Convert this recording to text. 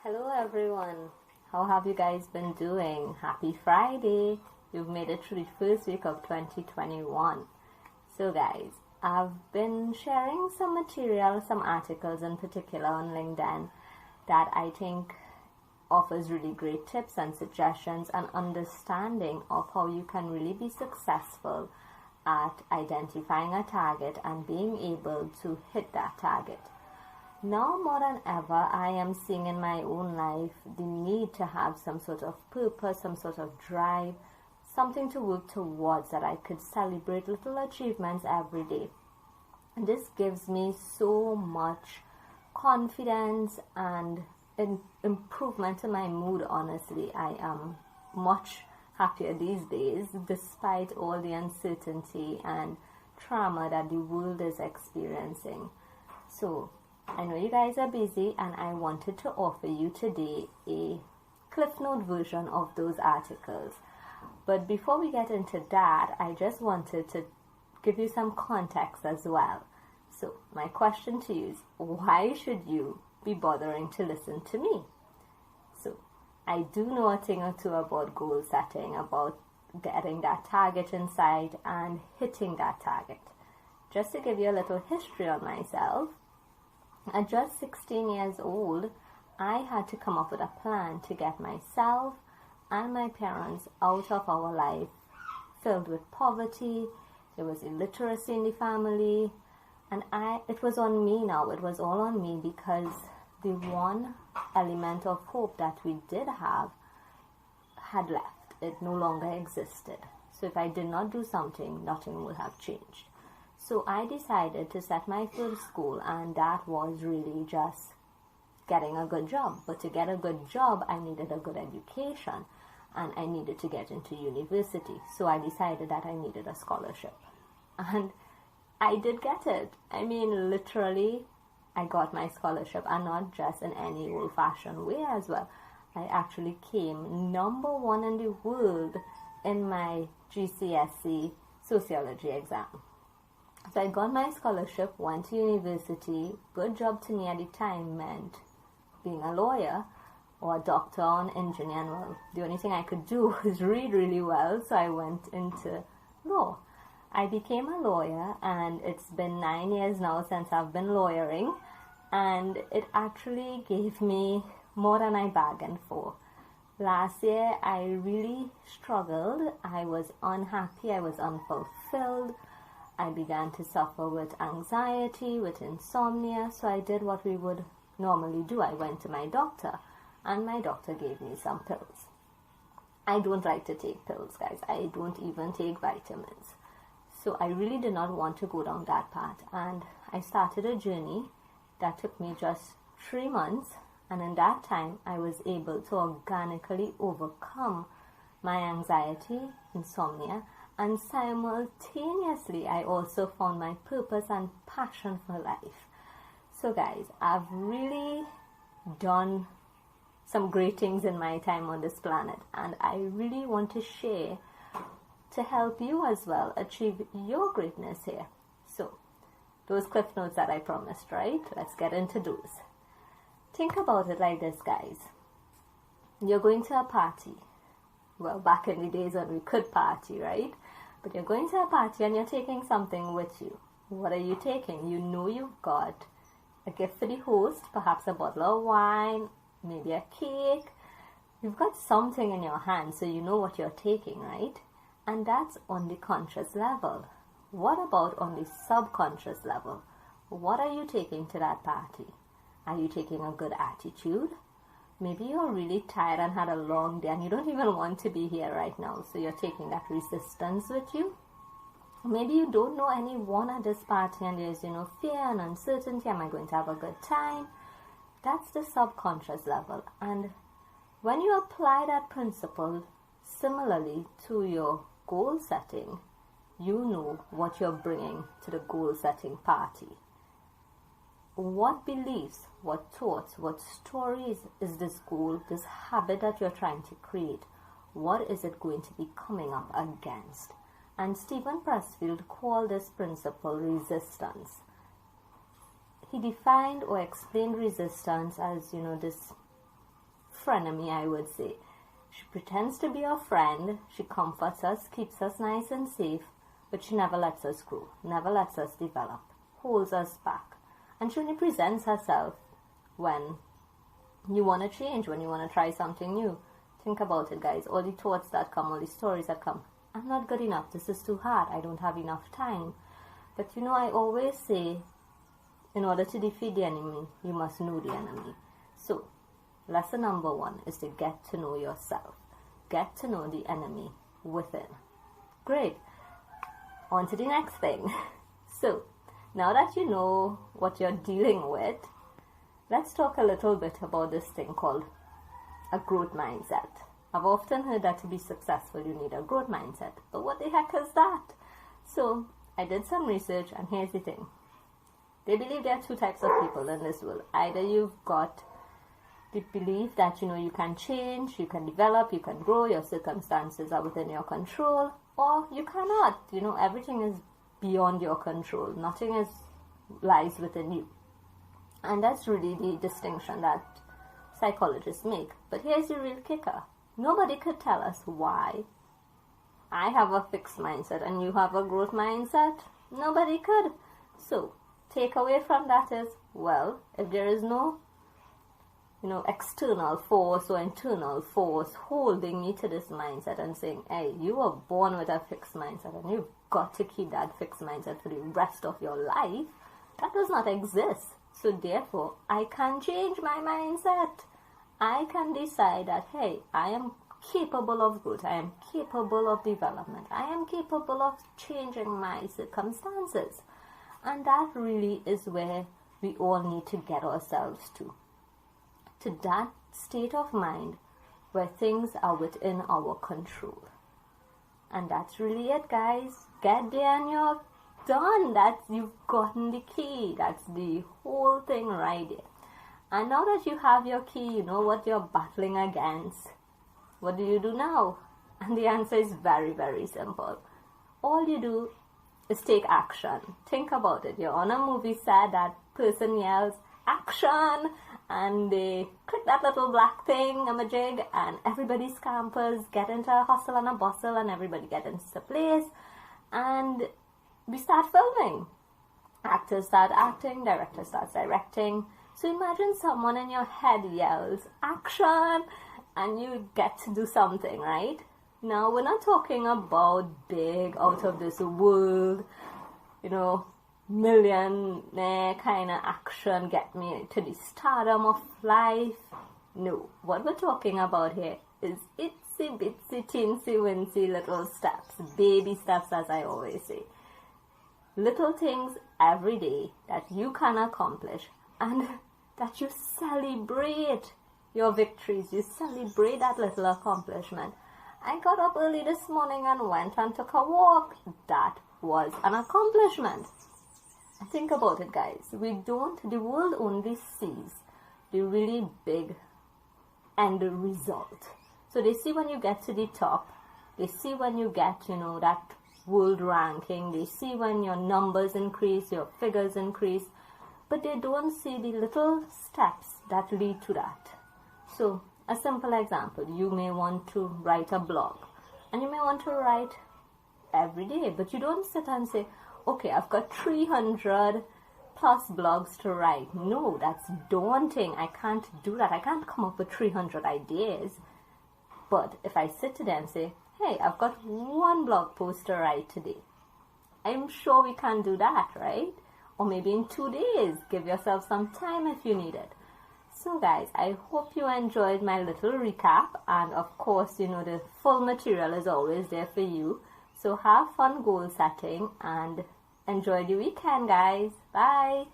Hello everyone. How have you guys been doing? Happy Friday. You've made it through the first week of 2021. So guys, I've been sharing some material, some articles in particular on LinkedIn that I think offers really great tips and suggestions and understanding of how you can really be successful at identifying a target and being able to hit that target. Now more than ever, I am seeing in my own life the need to have some sort of purpose, some sort of drive, something to work towards that I could celebrate little achievements every day. And this gives me so much confidence and improvement in my mood, honestly. I am much happier these days despite all the uncertainty and trauma that the world is experiencing. So I know you guys are busy and I wanted to offer you today a Cliff Note version of those articles. But before we get into that, I just wanted to give you some context as well. So my question to you is, why should you be bothering to listen to me? So I do know a thing or two about goal setting, about getting that target in sight and hitting that target. Just to give you a little history on myself, at just 16 years old, I had to come up with a plan to get myself and my parents out of our life filled with poverty. There was illiteracy in the family, and it was on me now. It was all on me because the one element of hope that we did have had left. It no longer existed. So if I did not do something, nothing would have changed. So I decided to set my first goal, and that was really just getting a good job. But to get a good job, I needed a good education, and I needed to get into university. So I decided that I needed a scholarship. And I did get it. I mean, literally, I got my scholarship, and not just in any old-fashioned way as well. I actually came number one in the world in my GCSE sociology exam. So I got my scholarship, went to university. Good job to me at the time meant being a lawyer or a doctor or an engineer. And well, the only thing I could do was read really well, so I went into law. I became a lawyer, and it's been 9 years now since I've been lawyering, and it actually gave me more than I bargained for. Last year, I really struggled. I was unhappy. I was unfulfilled. I began to suffer with anxiety, with insomnia, so I did what we would normally do. I went to my doctor, and my doctor gave me some pills. I don't like to take pills, guys. I don't even take vitamins. So I really did not want to go down that path, and I started a journey that took me just 3 months, and in that time, I was able to organically overcome my anxiety, insomnia, and simultaneously, I also found my purpose and passion for life. So guys, I've really done some great things in my time on this planet, and I really want to share to help you as well achieve your greatness here. So, those cliff notes that I promised, right? Let's get into those. Think about it like this, guys. You're going to a party. Well, back in the days when we could party, right? But you're going to a party and you're taking something with you. What are you taking? You know you've got a gift for the host, perhaps a bottle of wine, maybe a cake. You've got something in your hand, so you know what you're taking, right? And that's on the conscious level. What about on the subconscious level? What are you taking to that party? Are you taking a good attitude? Maybe you're really tired and had a long day and you don't even want to be here right now, so you're taking that resistance with you. Maybe you don't know anyone at this party and there's, fear and uncertainty. Am I going to have a good time? That's the subconscious level. And when you apply that principle similarly to your goal setting, you know what you're bringing to the goal setting party. What beliefs, what thoughts, what stories is this goal, this habit that you're trying to create? What is it going to be coming up against? And Steven Pressfield called this principle resistance. He defined or explained resistance as, this frenemy, I would say. She pretends to be our friend, she comforts us, keeps us nice and safe, but she never lets us grow, never lets us develop, holds us back. And she only presents herself when you want to change, when you want to try something new. Think about it, guys. All the thoughts that come, all the stories that come. I'm not good enough. This is too hard. I don't have enough time. But you know, I always say, in order to defeat the enemy, you must know the enemy. So, lesson number 1 is to get to know yourself. Get to know the enemy within. Great. On to the next thing. So, now that you know what you're dealing with, let's talk a little bit about this thing called a growth mindset. I've often heard that to be successful, you need a growth mindset. But what the heck is that? So, I did some research, and here's the thing. They believe there are 2 types of people in this world. Either you've got the belief that, you can change, you can develop, you can grow, your circumstances are within your control, or you cannot. Everything is beyond your control. Nothing lies within you. And that's really the distinction that psychologists make. But here's the real kicker. Nobody could tell us why I have a fixed mindset and you have a growth mindset. Nobody could. So, takeaway from that is, well, if there is no, external force or internal force holding me to this mindset and saying, hey, you were born with a fixed mindset and you've got to keep that fixed mindset for the rest of your life, that does not exist. So therefore, I can change my mindset. I can decide that, hey, I am capable of growth. I am capable of development. I am capable of changing my circumstances. And that really is where we all need to get ourselves to that state of mind where things are within our control. And that's really it, guys. Get there and you're done. You've gotten the key. That's the whole thing right there. And now that you have your key, you know what you're battling against. What do you do now? And the answer is very, very simple. All you do is take action. Think about it. You're on a movie set, that person yells, action! And they click that little black thing, a jig, and everybody scampers, get into a hustle and a bustle, and everybody gets into place. And we start filming. Actors start acting, director starts directing. So imagine someone in your head yells, action! And you get to do something, right? Now, we're not talking about big, out of this world, millionaire kind of action, get me to the stardom of life. No, what we're talking about here is itsy bitsy teensy wincy little steps, baby steps, as I always say. Little things every day that you can accomplish and that you celebrate your victories, you celebrate that little accomplishment. I got up early this morning and went and took a walk. That was an accomplishment. Think about it, guys. The world only sees the really big end result. So they see when you get to the top. They see when you get, that world ranking. They see when your numbers increase, your figures increase. But they don't see the little steps that lead to that. So, a simple example, you may want to write a blog. And you may want to write every day. But you don't sit and say, okay, I've got 300 plus blogs to write. No, that's daunting. I can't do that. I can't come up with 300 ideas. But if I sit today and say, hey, I've got 1 blog post to write today, I'm sure we can do that, right? Or maybe in 2 days. Give yourself some time if you need it. So guys, I hope you enjoyed my little recap. And of course, the full material is always there for you. So have fun goal setting and enjoy the weekend, guys. Bye.